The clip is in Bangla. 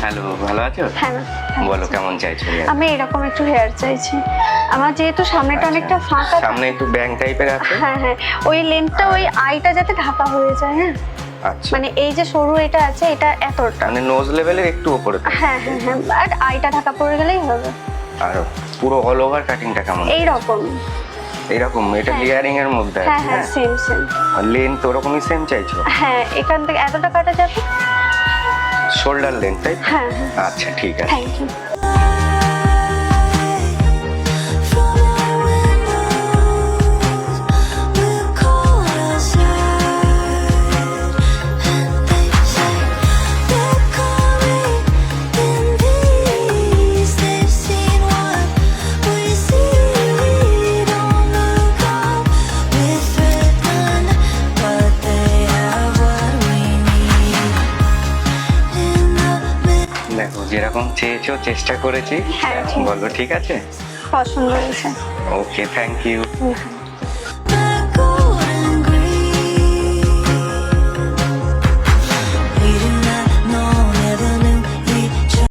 হ্যালো, ভালো আছো? হ্যাঁ বলো কেমন চাইছো? আমি এরকম একটু হেয়ার চাইছি। আমার যেহেতু সামনেটা অনেকটা ফাঁকা, সামনে একটু ব্যাং টাইপের আছে। হ্যাঁ হ্যাঁ, ওই লেন্থটা ওই আইটা যাতে ঢাকা হয়ে যায়। হ্যাঁ, আচ্ছা, মানে এই যে সরু এটা আছে, এটা এতটা, মানে নোজ লেভেলের একটু উপরে। হ্যাঁ হ্যাঁ হ্যাঁ, আর আইটা ঢাকা পড়ে গেলেই হবে। আর পুরো অল ওভার কাটিংটা কেমন? এইরকম, এইরকম, এটা হ্যাঁ। লেয়ারিং এর মধ্যে হ্যাঁ আছে। হ্যাঁ, সেম সেম। আর লেন্থ ওরকমই সেম চাইছো? হ্যাঁ, এখান থেকে এতটা কাটা যাবে। শোল্ডার লেন্থ তাই? হ্যাঁ হ্যাঁ, আচ্ছা ঠিক আছে। Thank you. দেখো যেরকম চেয়েছো চেষ্টা করেছি, হ্যাঁ, ঠিক আছে। বলো ঠিক আছে? পছন্দ হয়েছে। ওকে, থ্যাংক ইউ।